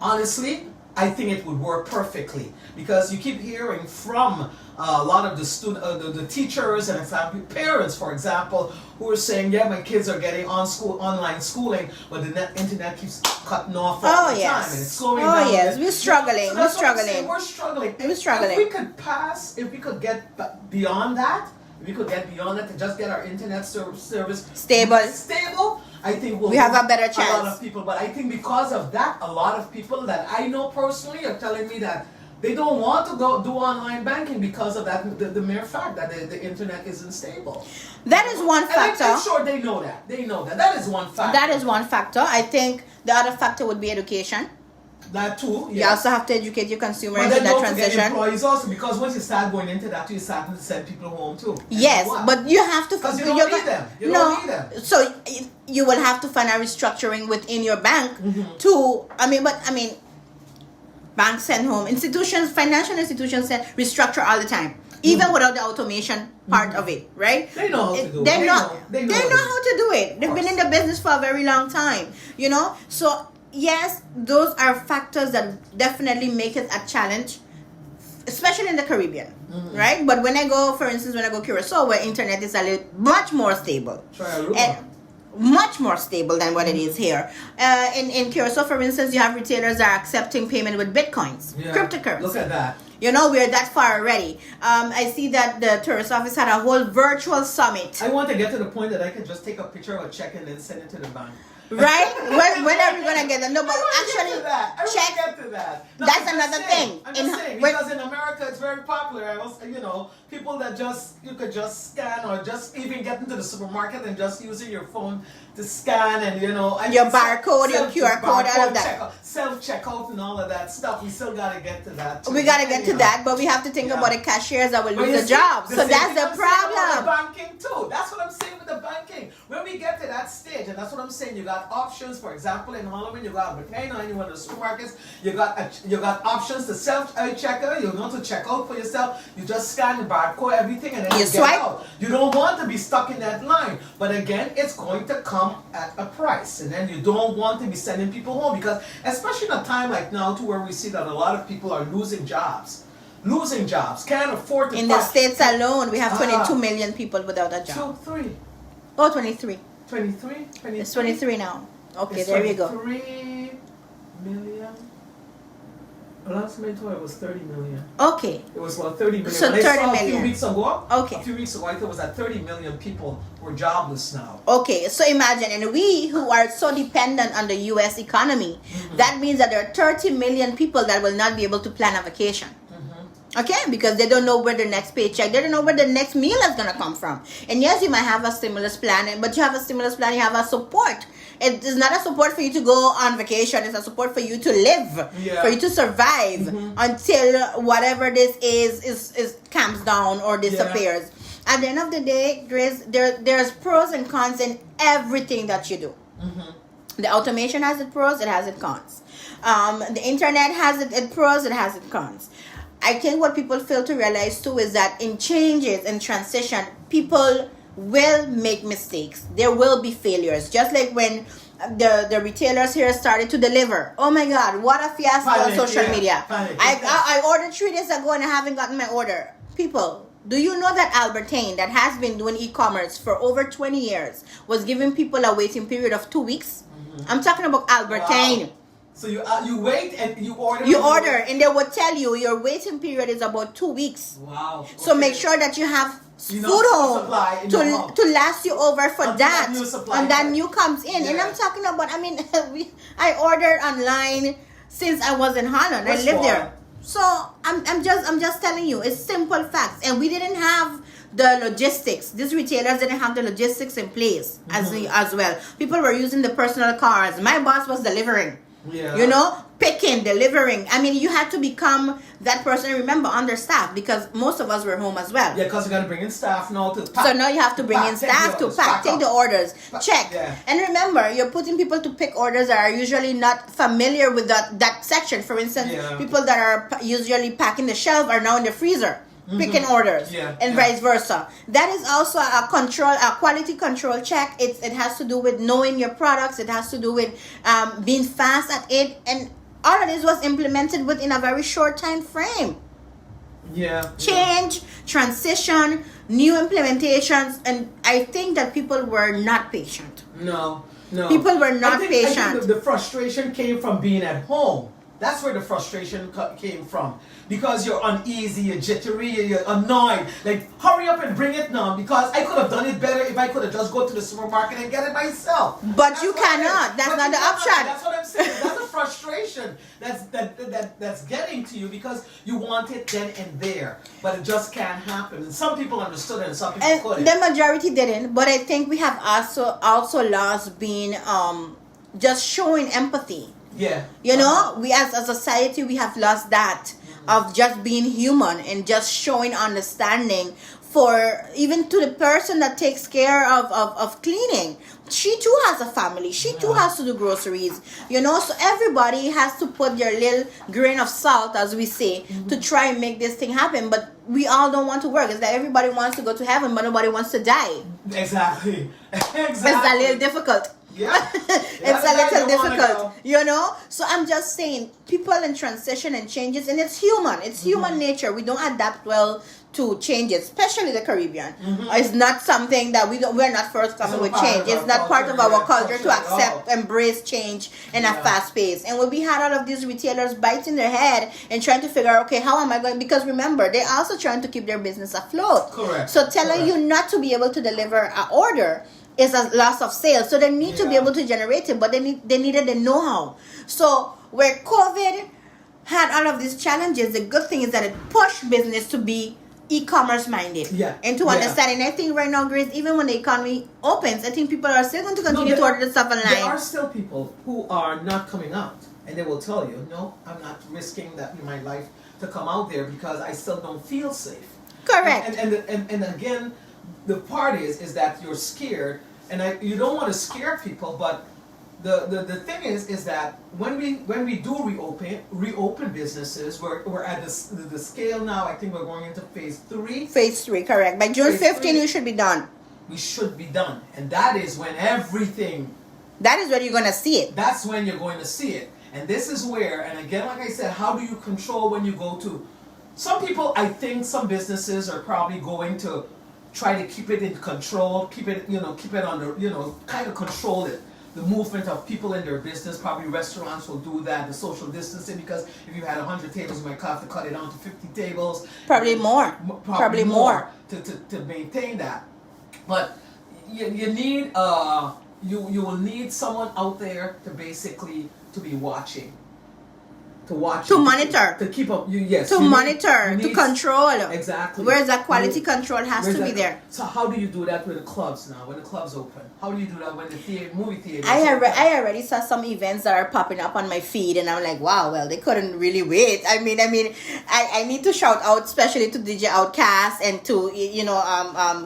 honestly, I think it would work perfectly, because you keep hearing from a lot of the teachers and parents, for example, who are saying, "Yeah, my kids are getting online schooling, but the internet keeps cutting off all the time, and it's slowing down." Oh yes, we're struggling. So we're struggling. We're struggling. We're struggling. If we could get beyond that, to just get our internet service stable, I think we have a better A lot chance. of people, but I think because of that, a lot of people that I know personally are telling me that they don't want to go do online banking because of that, the mere fact that the internet isn't stable. That is one factor. And I'm sure they know that. That is one factor. That is one factor. I think the other factor would be education. That too. You also have to educate your consumer But into then that don't forget transition. employees also, because once you start going into that, you start to send people home too. Yes, but you have to. Because you don't need them. You don't need them. So you will have to find a restructuring within your bank to. Banks send home institutions, financial institutions send restructure all the time, even without the automation part of it, right? They know how to do it. They know how to do it. They've been in the business for a very long time, So yes, those are factors that definitely make it a challenge, especially in the Caribbean, right? But when I go, for instance, Curacao, where internet is much more stable. Try Aruba. And much more stable than what it is here. In Curacao, for instance, you have retailers that are accepting payment with bitcoins, cryptocurrency. Look at that. We're that far already. I see that the tourist office had a whole virtual summit. I want to get to the point that I can just take a picture of a check and then send it to the bank. Right? when are we gonna get that? No, but actually, check. Get to that. No, that's another thing. I'm just saying, because in America it's very popular. People that you could just scan, or just even get into the supermarket and just using your phone to scan, and your barcode, your QR code, all of that. Self-checkout and all of that stuff. We still gotta get to that too. We gotta get to that, but we have to think about the cashiers that will lose their jobs. So that's the problem. The banking too. That's what I'm saying with the banking. When we get to that stage, and that's what I'm saying, you got options. For example, in Halloween, you got Botano, and you went to the supermarkets. You got options to self-checker. You know, to check out for yourself. You just scan the barcode, everything, and then you get swipe out. You don't want to be stuck in that line. But again, it's going to come at a price, and then you don't want to be sending people home, because especially in a time like now, to where we see that a lot of people are losing jobs, can't afford to. In the States alone, we have 22 million people without a job. 23. Oh, 23. 23? It's 23 now. Okay, it's there you go. 23 million. Last time I told it was 30 million. Okay. It was about 30 million. So 30 million. A few weeks ago. Okay. A few weeks ago, I thought it was at 30 million people were jobless now. Okay, so imagine, and we who are so dependent on the U.S. economy, that means that there are 30 million people that will not be able to plan a vacation. Okay, because they don't know where the next paycheck, they don't know where the next meal is going to come from. And yes, you might have a stimulus plan, but you have a stimulus plan, you have a support. It is not a support for you to go on vacation, it's a support for you to live, for you to survive until whatever this is calms down or disappears. At the end of the day, there's pros and cons in everything that you do. The automation has its pros, it has its cons. The internet has its pros, it has its cons. I think what people fail to realize too is that in changes and transition, people will make mistakes. There will be failures. Just like when the retailers here started to deliver. Oh my God, what a fiasco on social media. I ordered 3 days ago and I haven't gotten my order. People, do you know that Albertine, that has been doing e-commerce for over 20 years, was giving people a waiting period of 2 weeks? I'm talking about Albertine. Wow. So you wait and you order. You order, and they will tell you your waiting period is about 2 weeks. Wow. Okay. So make sure that you have food home to last you over for that. And that new comes in. Yeah. And I'm talking about, I ordered online since I was in Holland. I lived there. So I'm just telling you, it's simple facts. And we didn't have the logistics. These retailers didn't have the logistics in place as well. People were using the personal cars. My boss was delivering. Yeah. You know, picking, delivering. I mean, you had to become that person. Remember, understaffed, because most of us were home as well. Yeah, because you got to bring in staff now to pack. So now you have to bring in staff to pack, take the orders, check. Yeah. And remember, you're putting people to pick orders that are usually not familiar with that section. For instance, people that are usually packing the shelf are now in the freezer. Picking orders, and vice versa. That is also a quality control check. It has to do with knowing your products. It has to do with being fast at it, and all of this was implemented within a very short time frame. Change, transition, new implementations, and I think that people were not patient. No. People were not patient. I think the frustration came from being at home. That's where the frustration came from. Because you're uneasy, you're jittery, you're annoyed. Like, hurry up and bring it now, because I could have done it better if I could have just go to the supermarket and get it myself. But you cannot. That's not the option. That's what I'm saying. That's the frustration that's getting to you, because you want it then and there. But it just can't happen. And some people understood it and some people couldn't. The majority didn't. But I think we have also lost being just showing empathy. You know, we as a society, we have lost that of just being human and just showing understanding for even to the person that takes care of cleaning. She too has a family. She too has to do groceries. You know, so everybody has to put their little grain of salt, as we say, to try and make this thing happen. But we all don't want to work. It's that everybody wants to go to heaven, but nobody wants to die. Exactly. It's a little difficult. It's a little difficult, you know. So I'm just saying, people in transition and changes, and it's human. It's human nature. We don't adapt well to changes, especially the Caribbean. It's not something that we're not forthcoming with change. It's not part of our culture to accept, embrace change in a fast pace. And when we had all of these retailers biting their head and trying to figure out, okay, how am I going? Because remember, they're also trying to keep their business afloat. Correct. So telling you not to be able to deliver an order is a loss of sales. So they need to be able to generate it, but they needed the know-how. So where COVID had all of these challenges, the good thing is that it pushed business to be e-commerce minded and to understand. And I think right now, Grace, even when the economy opens, I think people are still going to continue to order the stuff online. There are still people who are not coming out, and they will tell you, no, I'm not risking that in my life to come out there because I still don't feel safe. Correct. And again, the part is that you're scared, and you don't want to scare people, but the thing is that when we do reopen businesses, we're at the scale now. I think we're going into phase 3. Phase 3, correct. By June 15, we should be done. We should be done, and that is when everything. That is when you're going to see it. That's when you're going to see it, and this is where. And again, like I said, how do you control when you go to? Some people, I think, some businesses are probably going to try to keep it in control, keep it under, kind of control it. The movement of people in their business, probably restaurants will do that, the social distancing, because if you had 100 tables, you might have to cut it down to 50 tables. Probably more. Probably more. To maintain that. But you need, you will need someone out there to basically, to be watching. To watch, to monitor, to keep up. Monitor, to control. Exactly. Whereas that quality control has to be there. So how do you do that with the clubs now? When the clubs open, how do you do that when the movie theater? I already saw some events that are popping up on my feed, and I'm like, wow, well, they couldn't really wait. I mean, I need to shout out, especially to DJ Outcast and to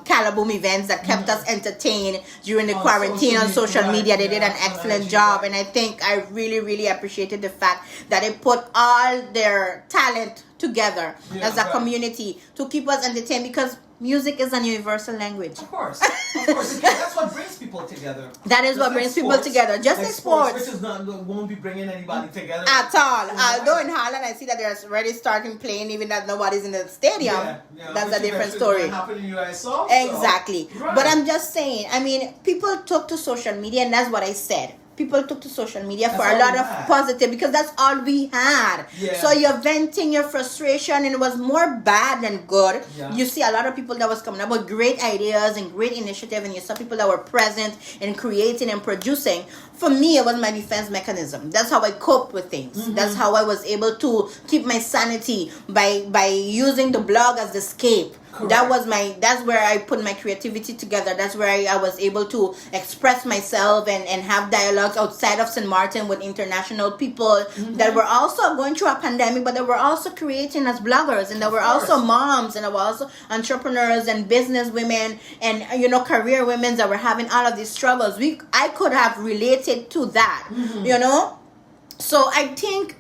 Calaboom events that kept us entertained during the quarantine on social media. They did an excellent job, and I think I really, really appreciated the fact that they put all their talent together as a community to keep us entertained, because music is a universal language. Of course. That's what brings people together. That is what brings people together. Just like sports. Which is won't be bringing anybody together. At all. Although in Holland, I see that they're already starting playing, even that nobody's in the stadium. That's a different story. Happen in US also. Exactly. Right. But I'm just saying, people took to social media, and that's what I said. People took to social media for a lot of positive, because that's all we had. So you're venting your frustration, and it was more bad than good. You see a lot of people that was coming up with great ideas and great initiative, and you saw people that were present and creating and producing. For me, it was my defense mechanism. That's how I coped with things. That's how I was able to keep my sanity by using the blog as the escape. Correct. That's where I put my creativity together. That's where I was able to express myself and have dialogues outside of St. Martin with international people that were also going through a pandemic, but they were also creating as bloggers, and they were also moms, and they were also entrepreneurs and business women, and career women that were having all of these struggles. I could have related to that, So I think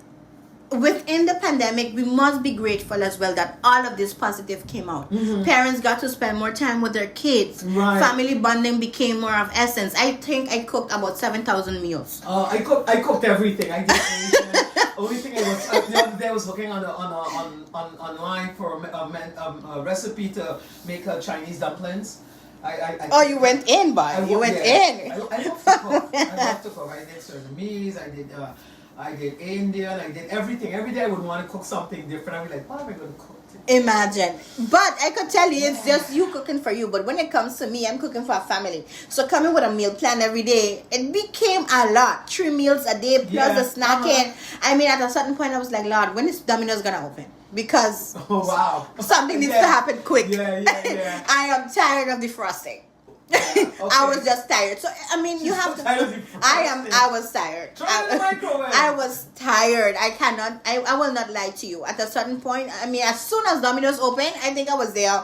within the pandemic, we must be grateful as well that all of this positive came out. Parents got to spend more time with their kids. Right. Family bonding became more of essence. I think I cooked about 7,000 meals. I cooked everything. I did everything. Only thing I was the other day I was looking on online for a recipe to make Chinese dumplings. You went in, boy. You went in. I love to cook. I love to cook. I did Surinamese. I did Indian. I did everything. Every day I would want to cook something different. I'd be like, what am I going to cook today? Imagine. But I could tell you, it's just you cooking for you. But when it comes to me, I'm cooking for a family. So coming with a meal plan every day, it became a lot. 3 meals a day plus the snacking. I mean, at a certain point, I was like, Lord, when is Domino's going to open? Because something needs to happen quick. Yeah. I am tired of defrosting. I was just tired. So I mean, you have to. I was tired. Try the microwave. I was tired. I cannot. I will not lie to you. At a certain point, I mean, as soon as Domino's opened, I think I was there.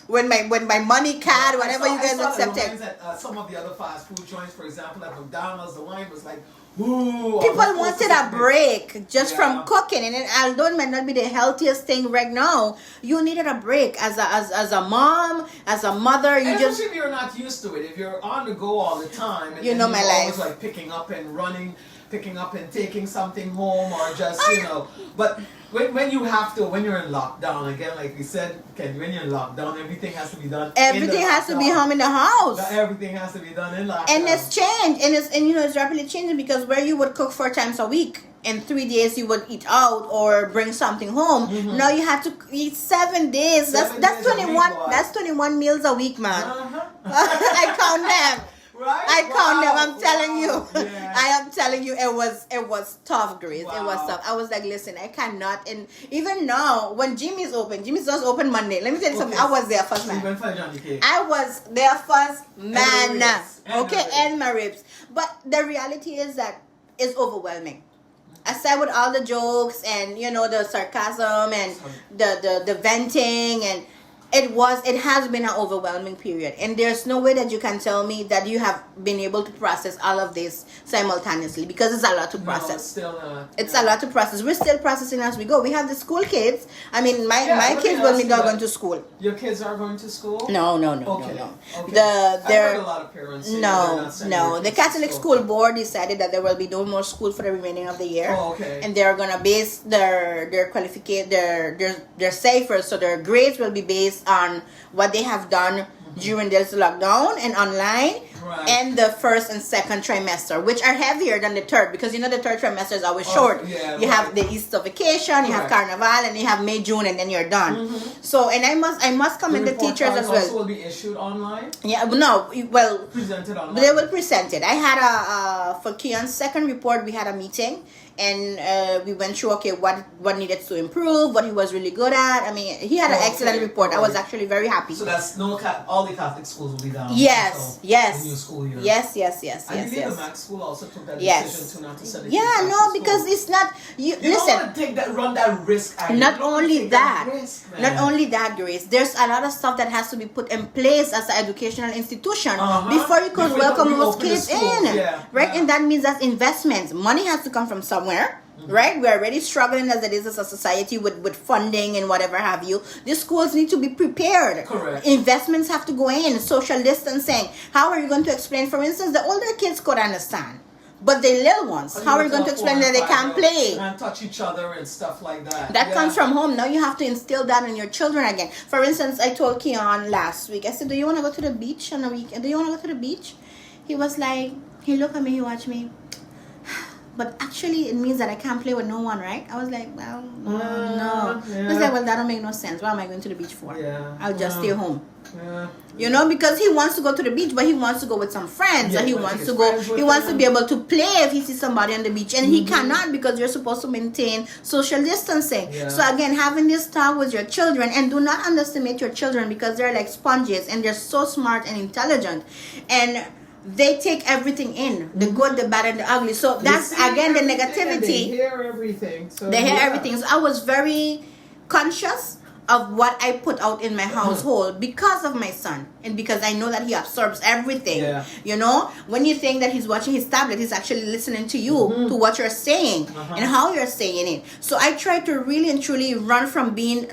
When my money card, whatever you guys accepted. At some of the other fast food joints, for example, at McDonald's, the line was like, ooh. People wanted a break just from cooking, and although it might not be the healthiest thing right now, you needed a break as a mom, as a mother. You especially if you're not used to it, if you're on the go all the time, and you're always like picking up and running, picking up and taking something home, or just but. When you have to, when you're in lockdown, again, like we said, when you're in lockdown, everything has to be done. Everything has to be home in the house. Everything has to be done in lockdown. And it's changed, and it's rapidly changing, because where you would cook 4 times a week, in 3 days you would eat out or bring something home. Now you have to eat 7 days. That's 21. That's 21 meals a week, man. I count them. Right? I count them. I'm telling you. Yeah. I am telling you, it was tough, Grace. It was tough. I was like, listen, I cannot. And even now, when Jimmy's just open Monday. Let me tell you something. I was there first, man. I was there first, man. And my ribs. But the reality is that it's overwhelming. Aside with all the jokes and the sarcasm and the venting, and it has been an overwhelming period, and there's no way that you can tell me that you have been able to process all of this simultaneously, because it's a lot to process. It's a lot to process. We're still processing as we go. We have the school kids. I mean, my kids will be going to school. Your kids are going to school? No. Okay. I've heard a lot of parents say no. The Catholic school board decided that there will be no more school for the remaining of the year. Oh, okay. And they're gonna base their qualification, their ciphers, so their grades will be based on what they have done during this lockdown and online, and the first and second trimester, which are heavier than the third, because the third trimester is always short. You have the Easter vacation, you have Carnival, and you have May, June, and then you're done. So, and I must commend the teachers as well. Also will be issued online. Presented online. They will present it. I had for Keon's second report, we had a meeting. And we went through, what needed to improve, what he was really good at. I mean, he had an excellent report. I was actually very happy. So that's all the Catholic schools will be down. Yes. The new school year. Yes. I believe the Mac school also took that decision to not to send it. Because it's not. You listen. Don't want to run that risk. Not only that, Grace. There's a lot of stuff that has to be put in place as an educational institution before you could welcome those kids in, right? And that means that's investments. Money has to come from somewhere. Right? We're already struggling as it is as a society with funding and whatever have you. The schools need to be prepared. Correct. Investments have to go in. Social distancing. How are you going to explain? For instance, the older kids could understand, but the little ones, how are you going to explain that they can't play and touch each other and stuff like that? That comes from home. Now you have to instill that in your children again. For instance, I told Keon last week, I said, do you want to go to the beach on a weekend? Do you want to go to the beach? He was like, he looked at me, he watched me. but actually it means that I can't play with no one, right? I was like, well, no. Yeah. He's like, well, that don't make no sense. What am I going to the beach for? Yeah. I'll just stay home. Yeah. You know, because he wants to go to the beach, but he wants to go with some friends, Yeah, or he but wants his to go. friends with He wants to him. be able to play if he sees somebody on the beach, and he cannot because you're supposed to maintain social distancing. Yeah. So again, having this talk with your children, and do not underestimate your children because they're like sponges and they're so smart and intelligent, and they take everything in, the good, the bad, and the ugly. So that's They see again the everything and They negativity. hear everything. So They hear yeah. everything. So I was very conscious of what I put out in my household because of my son, and because I know that he absorbs everything. Yeah. You know, when you think that he's watching his tablet, he's actually listening to you, to what you're saying and how you're saying it. So I try to really and truly run from being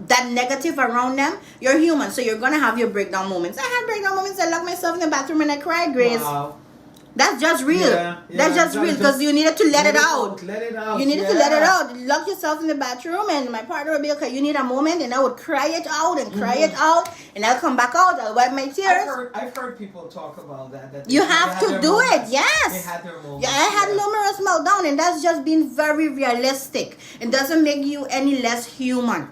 that negative around them. You're human, so you're gonna have your breakdown moments. I had breakdown moments. I locked myself in the bathroom and I cried, Grace. Wow. That's just real. Yeah, That's just real because you needed to let it out. Let it out. You needed to let it out. Lock yourself in the bathroom, and my partner would be okay. You need a moment, and I would cry it out and cry it out, and I'll come back out. I'll wipe my tears. I've heard people talk about that You they have had to their do moments. it. Yes. They had their moments. Yeah, I had numerous meltdown, and that's just being very realistic. It doesn't make you any less human.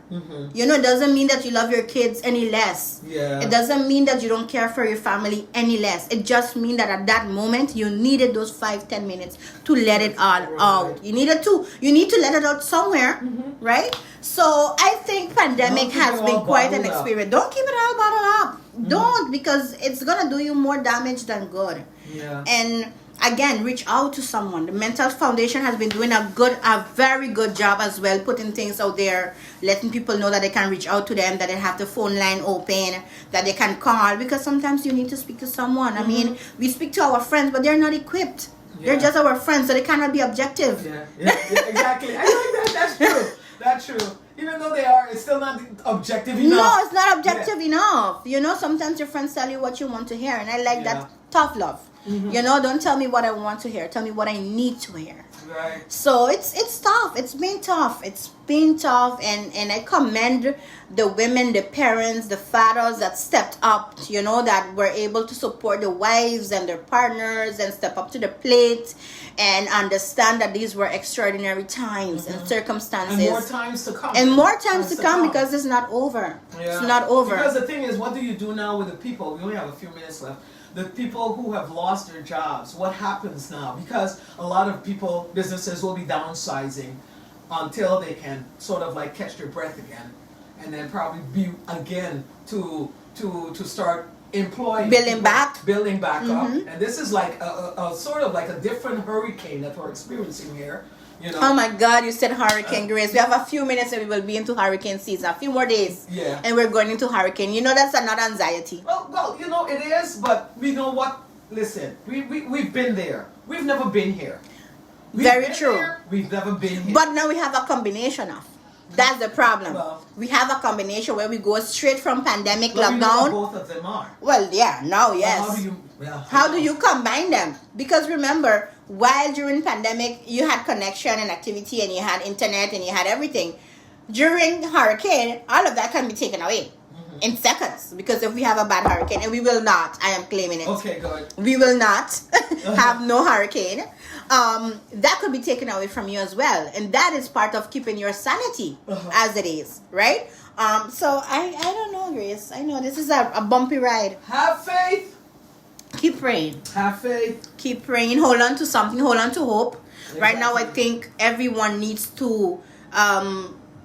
You know, it doesn't mean that you love your kids any less. Yeah. It doesn't mean that you don't care for your family any less. It just means that at that moment you needed those 5-10 minutes to let it all out. You need to let it out somewhere, right? So I think pandemic Don't keep has it been all quite an bottled up. experience. Don't keep it all bottled up. Don't, because it's gonna do you more damage than good. Yeah. And again, reach out to someone. The Mental Foundation has been doing a very good job as well, putting things out there, letting people know that they can reach out to them, that they have the phone line open, that they can call, because sometimes you need to speak to someone. I mean, we speak to our friends, but they're not equipped. They're Yeah. just our friends, so they cannot be objective. Yeah, exactly. I like that. That's true. That's true. Even though they are, it's still not objective enough. No, it's not objective enough. You know, sometimes your friends tell you what you want to hear, and I like that tough love. You know, don't tell me what I want to hear. Tell me what I need to hear. Right. So it's tough. It's been tough. It's been tough, and I commend the women, the parents, the fathers that stepped up. You know, that were able to support the wives and their partners and step up to the plate and understand that these were extraordinary times and circumstances. And more times to come. And more times to come because it's not over. Yeah. It's not over. Because the thing is, what do you do now with the people? We only have a few minutes left. The people who have lost their jobs, what happens now? Because a lot of people, businesses will be downsizing until they can sort of like catch their breath again, and then probably be again to start employing Building people, back. building back up. And this is like a sort of like a different hurricane that we're experiencing here. You know. Oh my God, you said Hurricane Grace. We have a few minutes and we will be into hurricane season. A few more days. Yeah. And we're going into hurricane. You know, that's another anxiety. Well, you know, it is, but we know what? Listen, we've been there. We've never been here. We've Very been true. there, we've never been here. But now we have a combination of. That's the problem. Well, we have a combination where we go straight from pandemic but we know what lockdown. both of them are. Well, yeah, now, Well, yes. how How do you combine them? Because remember, while during pandemic you had connection and activity and you had internet and you had everything, during hurricane, all of that can be taken away in seconds. Because if we have a bad hurricane, and we will not, I am claiming it. Okay, good. We will not have no hurricane. That could be taken away from you as well, and that is part of keeping your sanity as it is, right? So I don't know, Grace. I know this is a bumpy ride. Have faith. Keep praying. Have faith. Keep praying. Hold on to something. Hold on to hope. Exactly. Right now, I think everyone needs to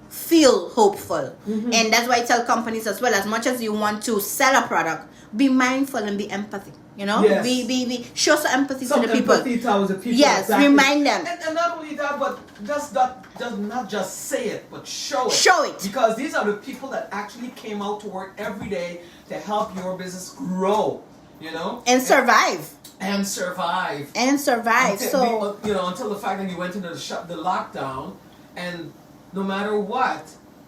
feel hopeful, and that's why I tell companies as well. As much as you want to sell a product, be mindful and be empathic. You know, Yes. be show some empathy Some to the people. empathy towards the people. Yes, exactly. remind them. And not only that, but just not just say it, but show it. Show it. Because these are the people that actually came out to work every day to help your business grow. You know, And survive. and survive. And survive. Until, So you know, until the fact that you went into the lockdown, and no matter what,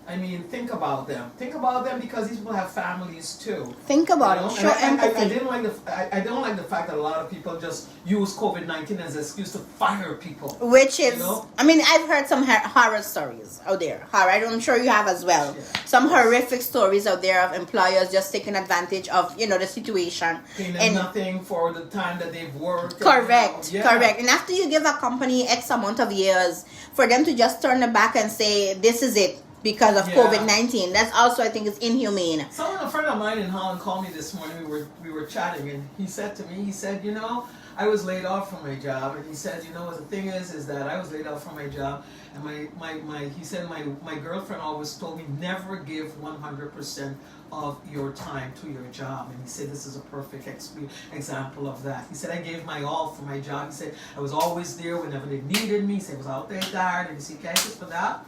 I mean, think about them. Think about them because these people have families too. Think about You know? it. Show empathy. I didn't like I don't like the fact that a lot of people just use COVID-19 as an excuse to fire people. Which is, You know? I mean, I've heard some horror stories out there. I'm sure you have as well. Yeah. Some horrific stories out there of employers just taking advantage of, the situation. Paying them And nothing for the time that they've worked. correct, Yeah. correct. And after you give a company X amount of years, for them to just turn it back and say, this is it because of Yeah. COVID-19, that's also, I think, is inhumane. A friend of mine in Holland called me this morning. We were chatting, and he said to me, I was laid off from my job, and he said, what the thing is that I was laid off from my job, and my girlfriend always told me never give 100% of your time to your job, and he said this is a perfect example of that. He said I gave my all for my job. He said I was always there whenever they needed me. He said I was out there tired, and he said cases for that.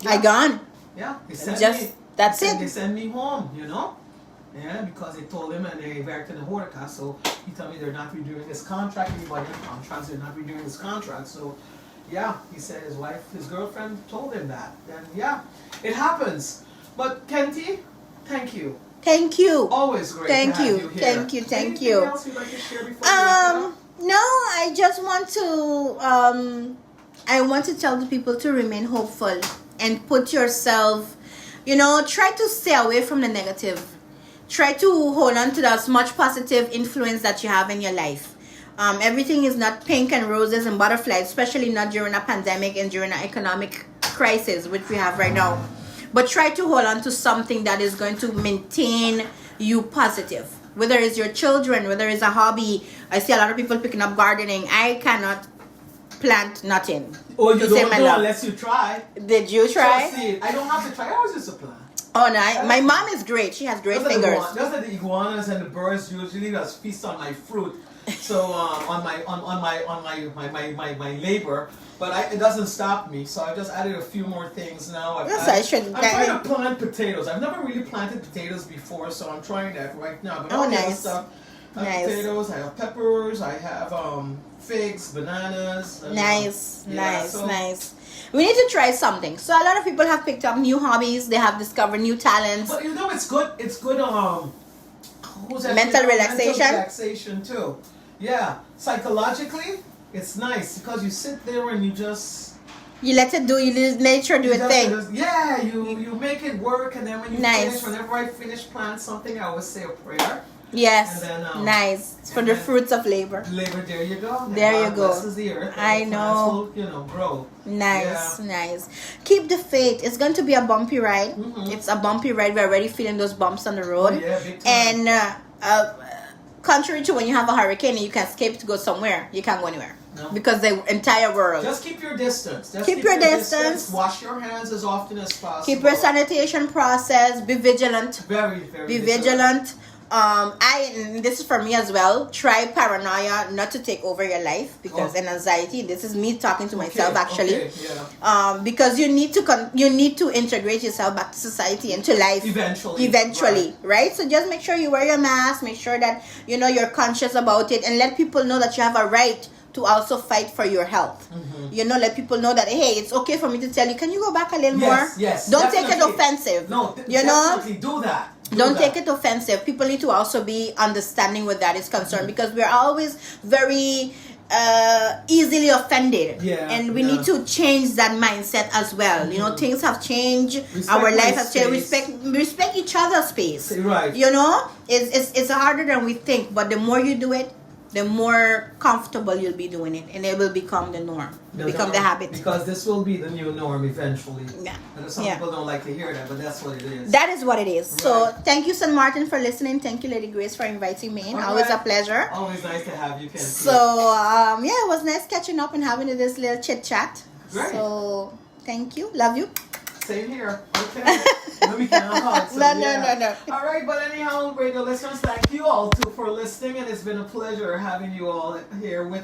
I gone. Yeah, they sent Just me. that's They it. send me home, Yeah, because they told him and they worked in the Hortica, so he told me they're not renewing this contract. Anybody in contracts, they're not renewing this contract. So, yeah, he said his girlfriend told him that. And yeah, it happens. But Kenty, thank you. Thank you. Always great Thank to have you. you here. Thank you. Thank Anything you. else you'd like to share before we wrap it up? No, I just want to I want to tell the people to remain hopeful and put yourself, try to stay away from the negative. Try to hold on to as much positive influence that you have in your life. Everything is not pink and roses and butterflies, especially not during a pandemic and during an economic crisis, which we have right now. But try to hold on to something that is going to maintain you positive. Whether it's your children, whether it's a hobby. I see a lot of people picking up gardening. I cannot plant nothing. Or you To save don't my know love. unless you try. Did you try? Just see, I don't have to try. I always used to plant. Oh, no. My mom is great. She has great fingers. Those are the iguanas and the birds usually just feast on my fruit. So on my labor, but it doesn't stop me. So I just added a few more things now. I'm trying to plant potatoes. I've never really planted potatoes before, so I'm trying that right now. But all the other stuff, I have potatoes, I have peppers, I have figs, bananas. Nice. We need to try something. So a lot of people have picked up new hobbies. They have discovered new talents. But it's good. It's good. Mental relaxation. Mental relaxation too. Yeah, psychologically, it's nice because you sit there and you just. You let it do. You let nature do its thing. You make it work, and then when you finish, whenever I finish plant something, I always say a prayer. Yes, and then, nice. It's for the fruits of labor. There you go. There you go. Blesses the earth. I know. Plants will, grow. Nice. Keep the faith. It's going to be a bumpy ride. Mm-hmm. It's a bumpy ride. We're already feeling those bumps on the road. Oh, yeah, big time. And contrary to when you have a hurricane and you can escape to go somewhere, you can't go anywhere. No. Because the entire world. Just keep your distance. Keep your distance. Wash your hands as often as possible. Keep your sanitation process. Be vigilant. Very, very Be vigilant. And this is for me as well. Try paranoia not to take over your life because and anxiety. This is me talking to myself actually. Because you need to integrate yourself back to society and to life eventually, right? So just make sure you wear your mask. Make sure that you're conscious about it, and let people know that you have a right to also fight for your health. Mm-hmm. Let people know that, hey, it's okay for me to tell you, can you go back a little more? Yes. Don't take it offensive. No, definitely do that. Don't take it offensive. People need to also be understanding where that is concerned, because we're always very easily offended. And we need to change that mindset as well. Mm-hmm. Things have changed. Respect our life has space. changed. Respect each other's space. Right. It's harder than we think, but the more you do it, the more comfortable you'll be doing it, and it will become the norm, become the habit. Because this will be the new norm eventually. Yeah. And some people don't like to hear that, but that's what it is. That is what it is. Right. So thank you, St. Martin, for listening. Thank you, Lady Grace, for inviting me in. Always a pleasure. Always nice to have you, Kenty. So it was nice catching up and having this little chit chat. Great. So thank you. Love you. Same here. Okay. We cannot hug, so No. All right, but anyhow, radio listeners, thank you all too for listening, and it's been a pleasure having you all here with us.